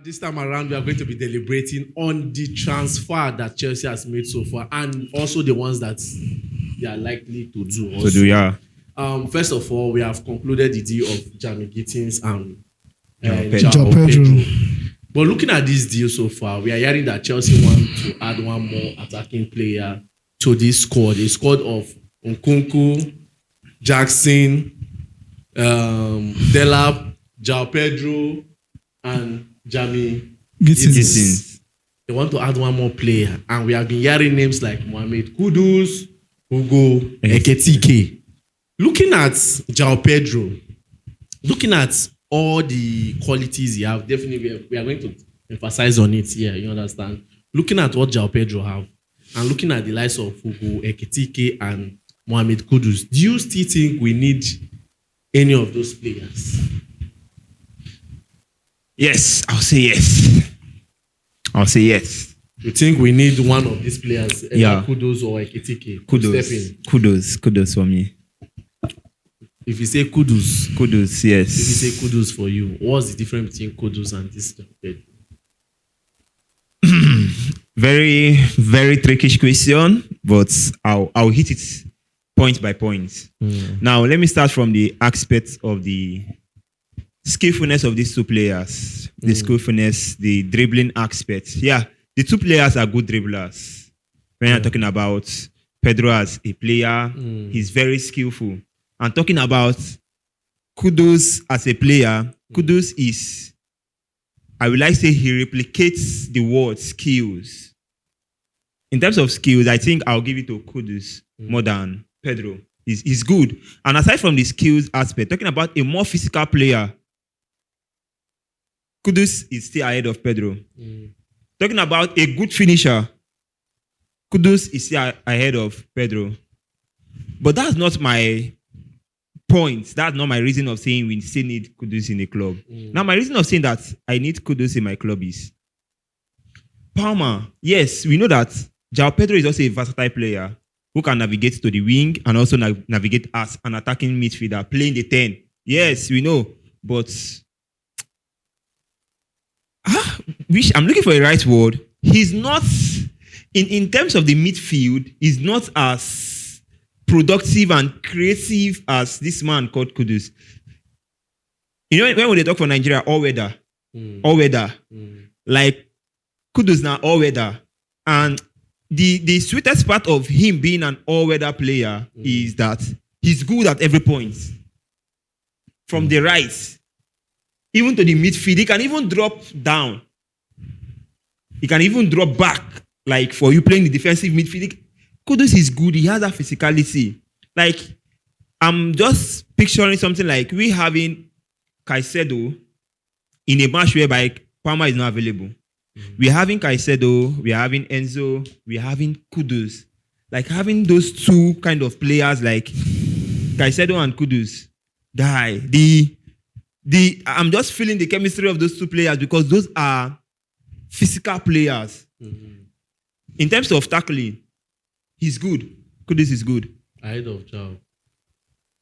This time around, we are going to be deliberating on the transfer that Chelsea has made so far, and also the ones that they are likely to do. Also. First of all, we have concluded the deal of Jamie Gittins and Pedro. But looking at this deal so far, we are hearing that Chelsea want to add one more attacking player to this squad. A squad of Nkunku, Jackson, Delap, João Pedro, and Jamie Gittins. They want to add one more player, and we have been hearing names like Mohamed Kudus, Hugo Ekitike. Looking at João Pedro, looking at all the qualities he have, definitely we are going to emphasize on it here. You understand? Looking at what João Pedro have, and looking at the likes of Hugo Ekitike and Mohamed Kudus, do you still think we need any of those players? Yes, I'll say yes. You think we need one of these players? Yeah. Kudus or Ekitike? Kudus for me. If you say Kudus, yes. If you say Kudus for you, what's the difference between Kudus and this? Very, very tricky question, but I'll hit it point by point. Now, let me start from the aspect of the skillfulness of these two players. The skillfulness, the dribbling aspect. Yeah, the two players are good dribblers. When I'm talking about Pedro as a player, he's very skillful. I'm talking about Kudus as a player. Kudus is, I would like to say, he replicates the word skills. In terms of skills, I think I'll give it to Kudus more than Pedro. He's good. And aside from the skills aspect, talking about a more physical player, Kudus is still ahead of Pedro. Talking about a good finisher, Kudus is still ahead of Pedro. But that's not my point. That's not my reason of saying we still need Kudus in the club. Now, my reason of saying that I need Kudus in my club is Palmer. Yes, we know that João Pedro is also a versatile player who can navigate to the wing and also navigate as an attacking midfielder, playing the 10. Yes, we know. But I'm looking for a right word. He's not, in terms of the midfield, he's not as productive and creative as this man called Kudus. You know, when they talk for Nigeria, all weather. Like Kudus now, all weather. And the sweetest part of him being an all-weather player is that he's good at every point. From the right, even to the midfield, he can even drop down. He can even drop back, like for you playing the defensive midfield. Kudus is good. He has that physicality. Like, I'm just picturing something like we having Caicedo in a match whereby Palmer is not available. We're having Caicedo, we're having Enzo, we're having Kudus. Like having those two kind of players like Caicedo and Kudus. I'm just feeling the chemistry of those two players because those are physical players. In terms of tackling, he's good. Kudus is good. Ahead of João.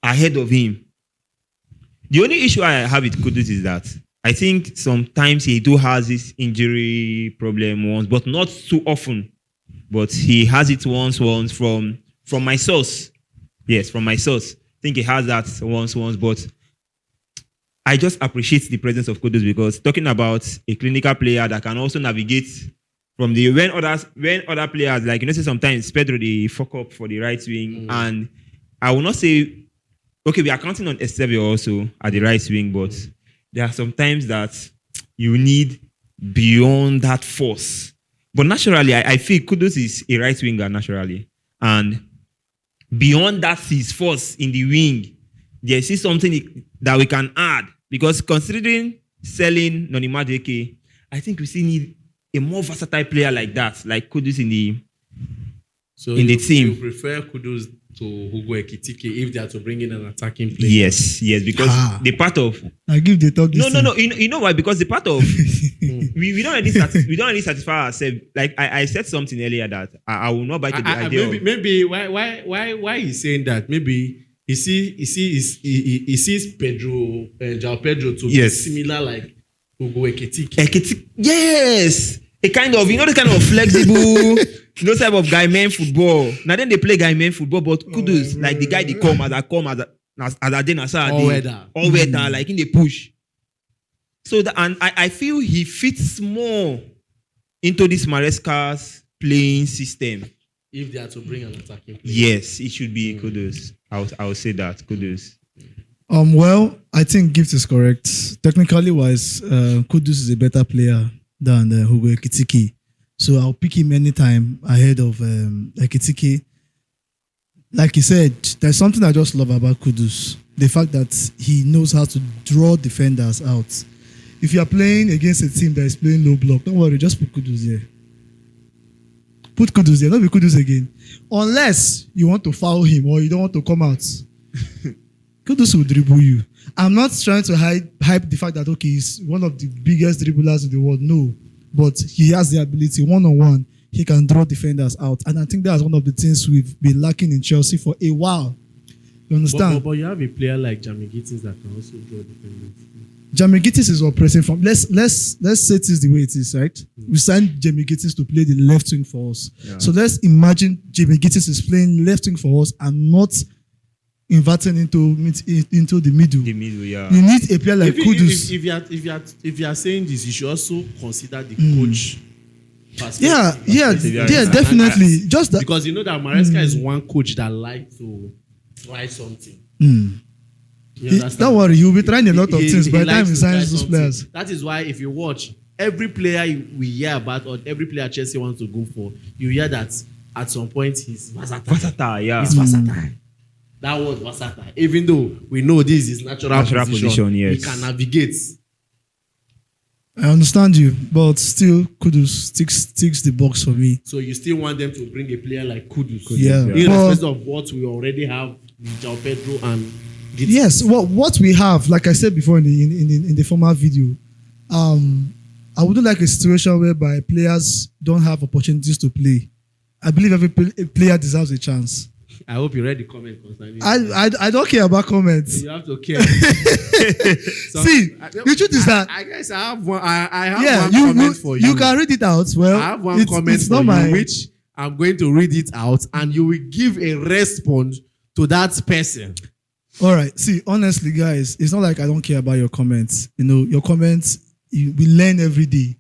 Ahead of him. The only issue I have with Kudus is that I think sometimes he do has this injury problem once, but not too often. But he has it once from my source. Yes, from my source. I think he has that once, but I just appreciate the presence of Kudus because talking about a clinical player that can also navigate from the when other players, like, you know, say sometimes Pedro they fuck up for the right wing, and I will not say, okay, we are counting on Estevio also at the right wing, but there are some times that you need beyond that force. But naturally, I feel Kudus is a right winger naturally. And beyond that, his force in the wing, there is something that we can add. Because considering selling Noni Madueke, I think we still need a more versatile player like that, like Kudus in the team. You prefer Kudus to Hugo Ekitike if they are to bring in an attacking player? Yes, because the part of I give the talk. No. You know why? Because the part of we don't really satisfy ourselves. Like I said something earlier that I will not buy to the idea. Maybe why he's saying that? Maybe he sees Pedro, João Pedro to be similar like Ugo Ekitike. Yes. A kind of, the kind of flexible, type of guy man football. Now then they play guy man football, but Kudus, like the guy they come as a day, all weather, like in the push. So and I feel he fits more into this Maresca's playing system. If they are to bring an attacking player. Yes, it should be Kudus. I would say that Kudus. Well, I think Gift is correct. Technically wise, Kudus is a better player than Ugo Ekitike. So I'll pick him anytime ahead of Ekitike. Like he said, there's something I just love about Kudus. The fact that he knows how to draw defenders out. If you are playing against a team that is playing low block, don't worry, just put Kudus there. Put Kudus there, not be Kudus again. Unless you want to foul him or you don't want to come out. Kudus will dribble you. I'm not trying to hype the fact that, okay, he's one of the biggest dribblers in the world. No. But he has the ability, one-on-one, he can draw defenders out. And I think that's one of the things we've been lacking in Chelsea for a while. You understand? But you have a player like Jamie Gittins that can also draw defenders. Jamie Gittins is operating from. Let's say it is the way it is, right? We signed Jamie Gittins to play the left wing for us. Yeah. So let's imagine Jamie Gittins is playing left wing for us and not inverting into the middle. The middle, yeah. You need a player like Kudus. If you are saying this, you should also consider the coach. Yeah, definitely. Just that, because you know that Maresca is one coach that likes to try something. Don't worry, he'll be trying a lot of things by the time he signs those players. That is why if you watch every player we hear about or every player Chelsea wants to go for, you hear that at some point he's versatile. He's versatile. That word versatile. Even though we know this is natural position, yes. He can navigate. I understand you, but still Kudus ticks the box for me. So you still want them to bring a player like Kudus? Yeah. Irrespective of what we already have with Pedro and Gittins. Yes, what we have, like I said before in the former video, I wouldn't like a situation whereby players don't have opportunities to play. I believe every player deserves a chance. I hope you read the comment concerning. I don't care about comments. You have to care. See, the truth is that I guess I have one. I have one comment for you. You can read it out. Well, I have one comment for you, which I'm going to read it out, and you will give a response to that person. All right. See, honestly, guys, it's not like I don't care about your comments. You know, your comments, we learn every day.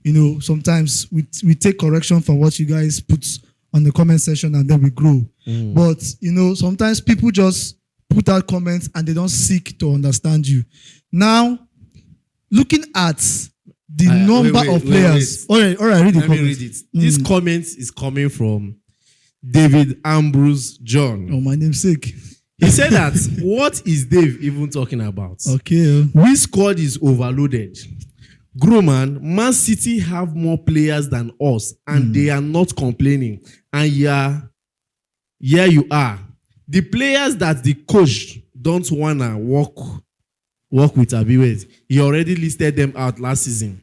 You know, sometimes we take correction from what you guys put on the comment section and then we grow. But, you know, sometimes people just put out comments and they don't seek to understand you. Now, looking at the number of players. All right, read the comment. Let me read it. This comment is coming from David Ambrose John. Oh, my namesake. He said that, what is Dave even talking about? Okay. Which squad is overloaded? Grumman, Man City have more players than us and they are not complaining. And here you are. The players that the coach don't want to work with Abiwez, he already listed them out last season.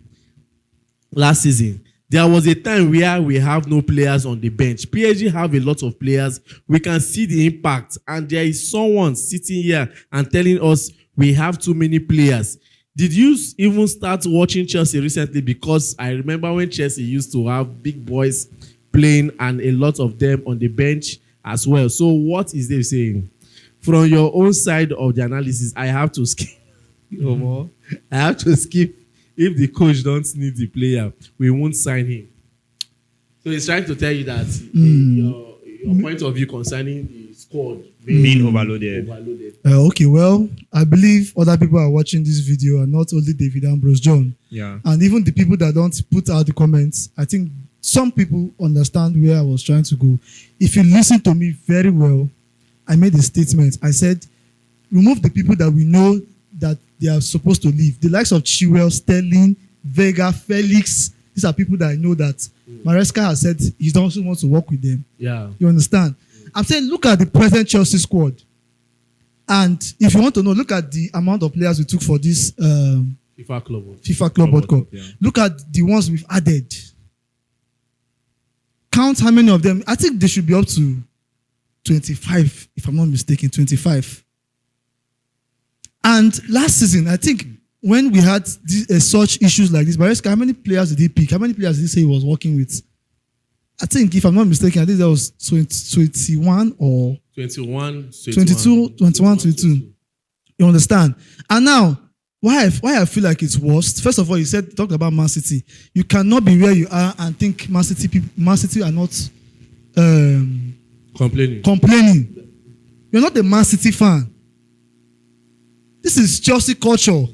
There was a time where we have no players on the bench. PSG have a lot of players. We can see the impact. And there is someone sitting here and telling us we have too many players. Did you even start watching Chelsea recently? Because I remember when Chelsea used to have big boys playing and a lot of them on the bench as well. So what is they saying? From your own side of the analysis, I have to skip. I have to skip. If the coach don't need the player, we won't sign him. So he's trying to tell you that your point of view concerning the squad being overloaded. Okay, well, I believe other people are watching this video and not only David Ambrose John. Yeah. And even the people that don't put out the comments, I think some people understand where I was trying to go. If you listen to me very well, I made a statement. I said, remove the people that we know that they are supposed to leave. The likes of Chilwell, Sterling, Vega, Felix. These are people that I know that Maresca has said he also wants to work with them. Yeah. You understand? I'm saying look at the present Chelsea squad. And if you want to know, look at the amount of players we took for this FIFA Club World Cup. Yeah. Look at the ones we've added. Count how many of them. I think they should be up to 25, if I'm not mistaken, 25. And last season, I think when we had such issues like this, Maresca, how many players did he pick? How many players did he say he was working with? I think, if I'm not mistaken, I think that was 21 or 21, 22. You understand? And now, why I feel like it's worse? First of all, you talked about Man City. You cannot be where you are and think Man City are not complaining. You're not a Man City fan. This is Chelsea culture.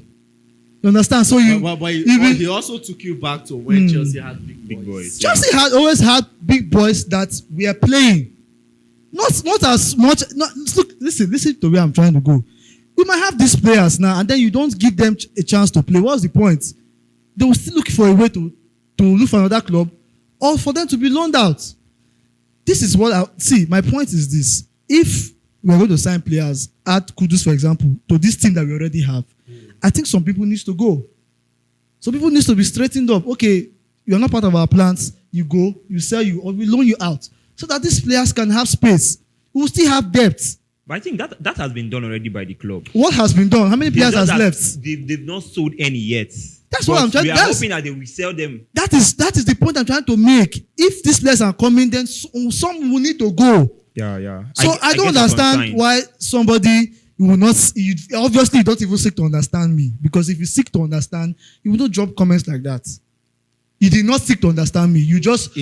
You understand? So he also took you back to when Chelsea had big boys. Chelsea had always had big boys that we are playing. Not as much. Look, listen to where I'm trying to go. We might have these players now, and then you don't give them a chance to play. What's the point? They will still look for a way to look for another club, or for them to be loaned out. This is what I see. My point is this: if we are going to sign players at Kudus, for example, to this team that we already have, I think some people need to go. Some people need to be straightened up. Okay, you are not part of our plans. You go, you sell you, or we loan you out, so that these players can have space. We will still have depth. But I think that has been done already by the club. What has been done? How many players has left? They've not sold any yet. That's what I'm trying. We are hoping that they will sell them. That is the point I'm trying to make. If these players are coming, then some will need to go. Yeah. So I don't understand why somebody will not. Obviously, you don't even seek to understand me, because if you seek to understand, you will not drop comments like that. You did not seek to understand me. You just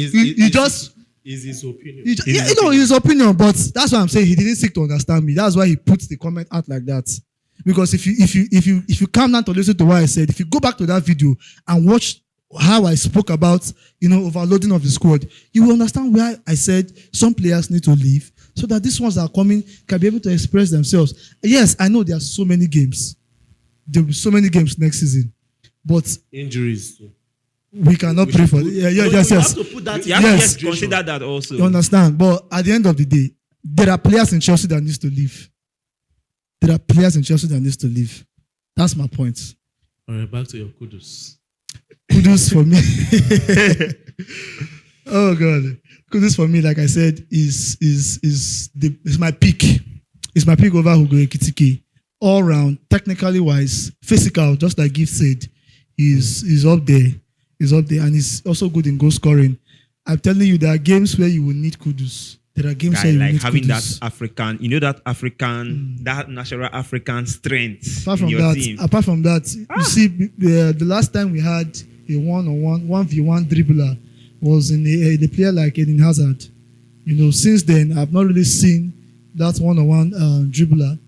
is his opinion. His opinion, but that's why I'm saying he didn't seek to understand me. That's why he puts the comment out like that. Because if you calm down to listen to what I said, if you go back to that video and watch how I spoke about overloading of the squad, you will understand why I said some players need to leave so that these ones that are coming can be able to express themselves. Yes, I know there are so many games. There will be so many games next season, but injuries too. We cannot pray for it. Yes. You have to put that. Yes, consider that also. You understand? But at the end of the day, there are players in Chelsea that needs to leave. That's my point. All right, back to your Kudus. Kudus for me. Oh God, Kudus for me, like I said, is my pick. It's my pick over Hugo Ekitike. All round, technically wise, physical, just like Gift said, is up there. Is up there, and he's also good in goal scoring. I'm telling you, there are games where you will need Kudus. There are games where you like need having Kudus. that African, that natural African strength Apart in from your that, team. You see, the last time we had a 1v1 dribbler was in a player like Eden Hazard. Since then I've not really seen that one-on-one dribbler.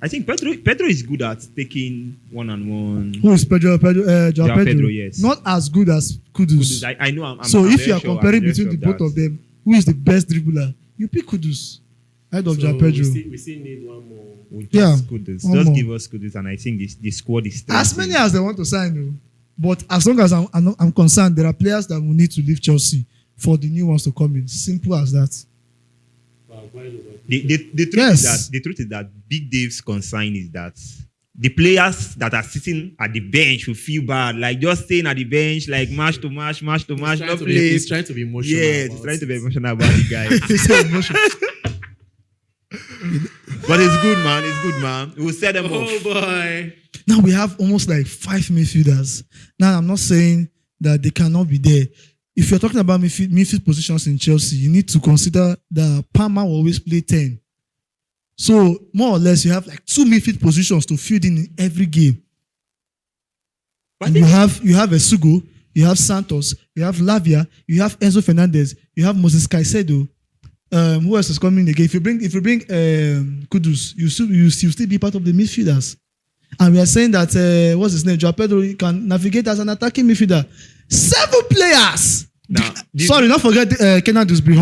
I think Pedro is good at taking one-on-one. Who is Pedro? Pedro, yes. Not as good as Kudus. I know. I'm if you are sure, comparing between the both of them, who is the best dribbler? You pick Kudus ahead of Pedro. We still need one more. Kudus. Just give us Kudus, and I think the squad is strong. As many as they want to sign, but as long as I'm concerned, there are players that will need to leave Chelsea for the new ones to come in. Simple as that. The truth is that Big Dave's concern is that the players that are sitting at the bench will feel bad, like just staying at the bench, like match to match, not play. He's trying to be emotional. Yeah, he's trying to be emotional about the guy. But it's good, man. We'll set them off. Oh boy. Now we have almost like 5 midfielders. Now I'm not saying that they cannot be there. If you're talking about midfield positions in Chelsea, you need to consider that Palmer will always play 10. So more or less, you have like 2 midfield positions to field in every game. And you have Esugo, you have Santos, you have Lavia, you have Enzo Fernandez, you have Moses Caicedo. Who else is coming again? If you bring Kudus, you still be part of the midfielders. And we are saying that what's his name? Joao Pedro can navigate as an attacking midfielder. 7 players. Sorry, not forget Kenan Dusby.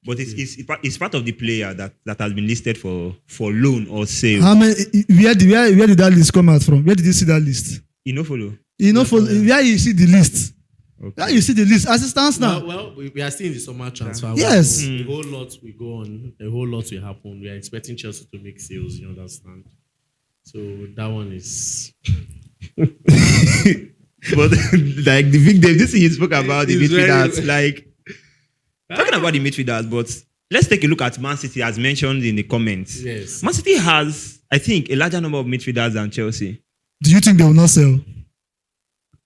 But it's part of the player that has been listed for loan or sale. How many? Where did that list come out from? Where did you see that list? You know follow. Where you see the list? Okay. Where you see the list? As it stands now. Well, we are still in the summer transfer. Yes. A whole lot will go on. A whole lot will happen. We are expecting Chelsea to make sales. You understand? So that one is. But like the Big Dave, this thing you spoke about the midfielders, like talking about the midfielders, but let's take a look at Man City as mentioned in the comments. Yes. Man City has, I think, a larger number of midfielders than Chelsea. Do you think they will not sell?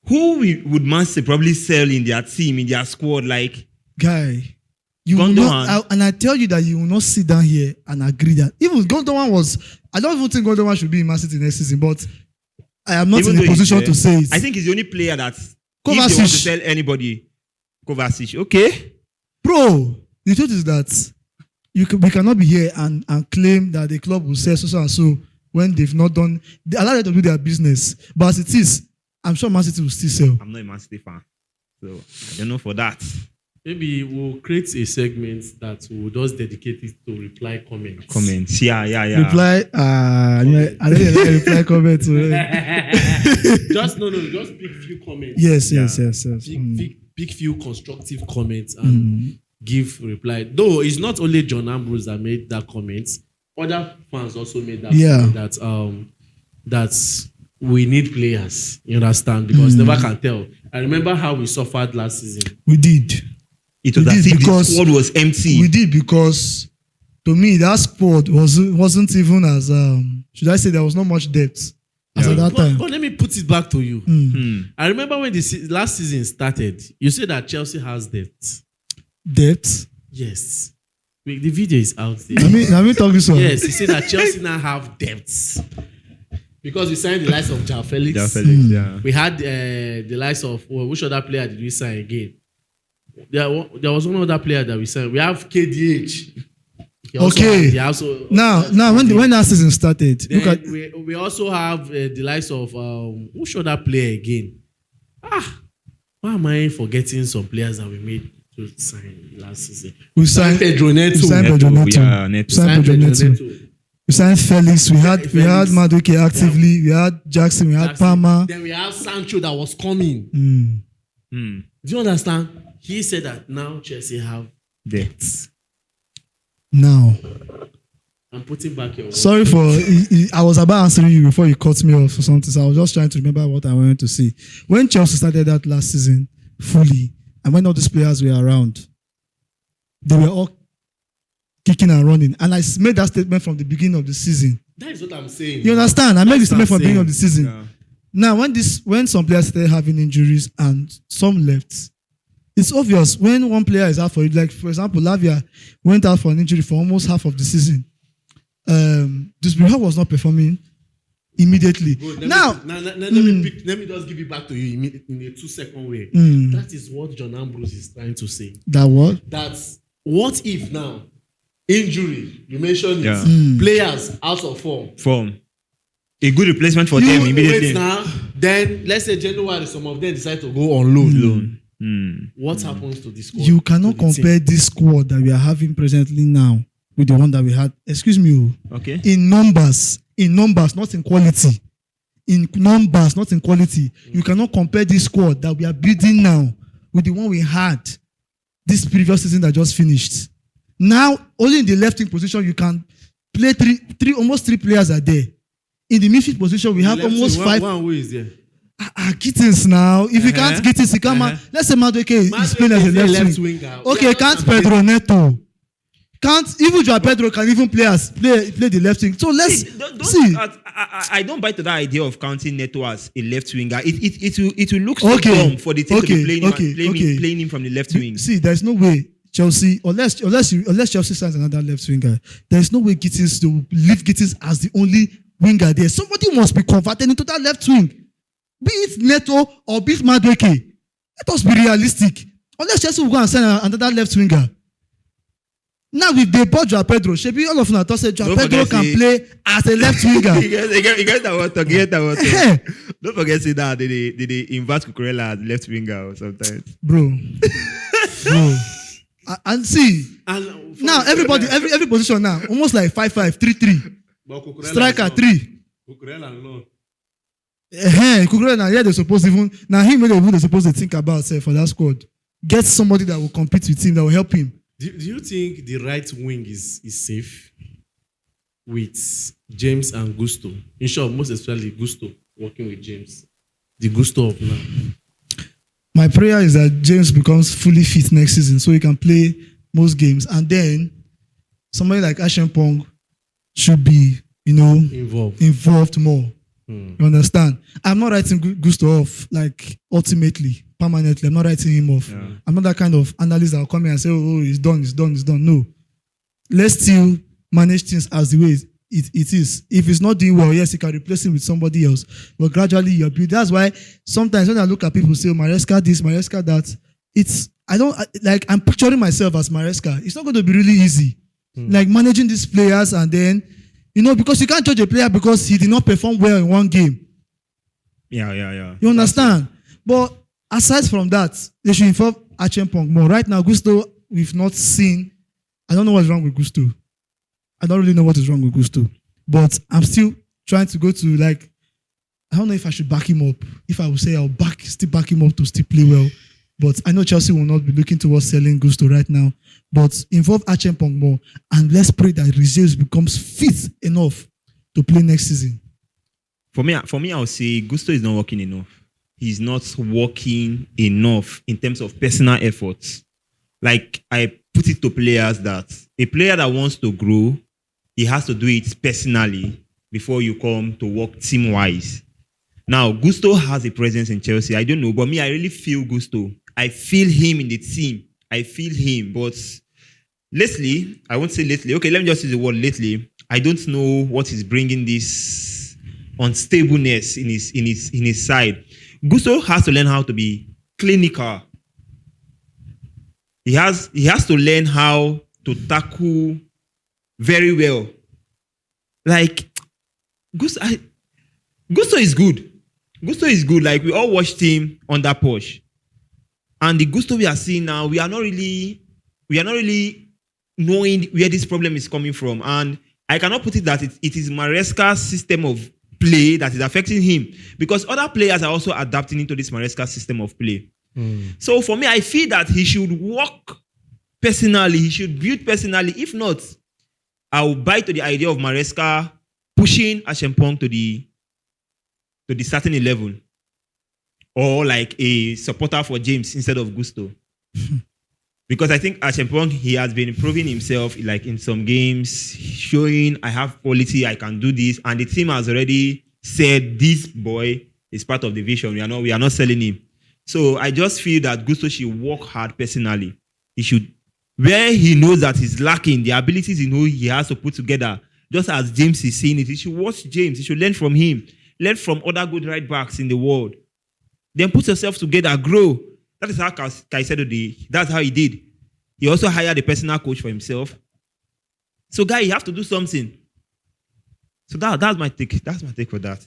Would Man City probably sell in their team, in their squad? Like, Guy, you will Gundogan. not, and I tell you that you will not sit down here and agree that even Gundogan was. I don't even think Gundogan should be in Man City next season, but I am not even in though a he's position there, to say it. I think he's the only player that if they Kovacic. want to sell anybody, Kovacic. Okay. Bro, the truth is that we cannot be here and claim that the club will sell so and so when they've not done. They allow them to do their business, but as it is, I'm sure Man City will still sell. I'm not a Man City fan, so I don't know for that. Maybe we'll create a segment that will just dedicate it to reply comments. Comments. Yeah. Reply. I don't like reply comment. Just just pick few comments. Yes. Pick few constructive comments and give reply. Though it's not only John Ambrose that made that comment. Other fans also made that comment that we need players. You understand? Because never can tell. I remember how we suffered last season. We did. It was as if the squad was empty. We did because, to me, that squad wasn't even as should I say there was not much depth as at that time. But let me put it back to you. I remember when the last season started, you said that Chelsea has depth. Depth? Yes. The video is out there. Let me talk this one. Yes, you said that Chelsea now have depth. Because we signed the likes of João Felix. Yeah. We had the likes of which other player did we sign again? There was one other player that we signed. We have KDH. Now when that season started, look at we also have the likes of which other player again? Why am I forgetting some players that we made to sign last season? We signed Pedro Neto. We signed Pedro Neto. We signed Felix. We had Madueke actively. We had Jackson. We had Palmer. Then we have Sancho that was coming. Do you understand? He said that now Chelsea have depth. Now, I'm putting back your words. Sorry for I was about answering you before you cut me off or something. So I was just trying to remember what I wanted to say. When Chelsea started that last season fully, and when all these players were around, they were all kicking and running. And I made that statement from the beginning of the season. That is what I'm saying. You understand? I made the statement from the beginning of the season. Yeah. Now, when some players started having injuries and some left, it's obvious when one player is out for it. Like, for example, Lavia went out for an injury for almost half of the season. Dusbury was not performing immediately. Bro, let me just give it back to you in a 2-second way. That is what John Ambrose is trying to say. That what? That's what if now injury, you mentioned it, players out of form. A good replacement for them immediately. Wait now, then let's say January, some of them decide to go on loan. What happens to this squad? You cannot compare this squad that we are having presently now with the one that we had. Excuse me. Okay. In numbers, not in quality. In numbers, not in quality. You cannot compare this squad that we are building now with the one we had this previous season that just finished. Now, only in the left wing position, you can play almost three players are there. In the midfield position, we have almost five. One who is there? Gittins now. If you can't Gittins, you can't. Let's say Madueke is playing as a left winger. Okay, can't Pedro Neto. Can't even João Pedro can even play the left wing. So let's see. I don't buy to that idea of counting Neto as a left winger. It will look so dumb for the team to be playing him from the left wing. See, there's no way Chelsea, unless Chelsea signs another left winger, there's no way Gittins to leave Gittins as the only winger there. Somebody must be converted into that left wing. Be it Neto or be it Madueke. Let us be realistic. Unless Chelsea will go and sign another left winger. Now with they bought João Pedro, Shebi all of them thought said João Pedro can play as a left winger. You guys that want to get that one. Don't forget say that they invert Cucurella as left winger or sometimes. Bro. And see, now every position now almost like 5-5, 3-3. Striker 3. Cucurella no. Cucurella they're supposed even now him they're supposed to think about for that squad. Get somebody that will compete with him that will help him. Do you think the right wing is safe with James and Gusto? In short, most especially Gusto working with James. The Gusto of now. My prayer is that James becomes fully fit next season so he can play most games. And then somebody like Ashempong should be, involved more. You understand? I'm not writing Gusto off, like, ultimately, permanently. I'm not writing him off. Yeah. I'm not that kind of analyst that will come here and say, oh, he's done. No. Let's still manage things as the way it is. If it's not doing well, yes, you can replace him with somebody else. But gradually, you're building. That's why sometimes when I look at people say, Maresca this, Maresca that, I'm picturing myself as Maresca. It's not going to be really easy. Like managing these players and then, because you can't judge a player because he did not perform well in one game. Yeah. You understand? But aside from that, they should involve Achimpong more. Right now, Gusto, we've not seen. I don't know what's wrong with Gusto. I don't really know what is wrong with Gusto. But I'm still trying to go to, like, I don't know if I should back him up. If I would say I'll still back him up to still play well. But I know Chelsea will not be looking towards selling Gusto right now. But involve Achimpong more. And let's pray that Rezeus becomes fit enough to play next season. For me, I would say Gusto is not working enough. He's not working enough in terms of personal efforts. Like, I put it to players that a player that wants to grow, he has to do it personally before you come to work team-wise. Now, Gusto has a presence in Chelsea. I don't know, but me, I really feel Gusto. I feel him in the team. I feel him. But lately, I won't say lately. Okay, let me just use the word lately. I don't know what is bringing this unstableness in his side. Gusto has to learn how to be clinical. He has to learn how to tackle very well. Like, Gusto is good. Gusto is good. Like, we all watched him under Posh. And the Gusto we are seeing now, we are not really knowing where this problem is coming from. And I cannot put it that it is Maresca's system of play that is affecting him, because other players are also adapting into this Maresca system of play. So for me, I feel that he should work personally. He should build personally. If not, I will buy to the idea of Maresca pushing Achimpong to the starting 11, or like a supporter for James instead of Gusto. Because I think Achimpong, he has been improving himself, like in some games, showing I have quality, I can do this, and the team has already said this boy is part of the vision. We are not selling him. So I just feel that Gusto should work hard personally. He should, where he knows that he's lacking, the abilities he has to put together, just as James is seeing it, he should watch James. He should learn from him, learn from other good right backs in the world. Then put yourself together, grow. That is how Caicedo did. That's how he did. He also hired a personal coach for himself. So, guy, you have to do something. So that's my take. That's my take for that.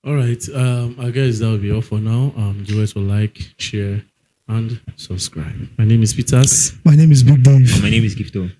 All right. I guess that will be all for now. Do it to like, share, and subscribe. My name is Peters. My name is Big Dave. And my name is Gifto.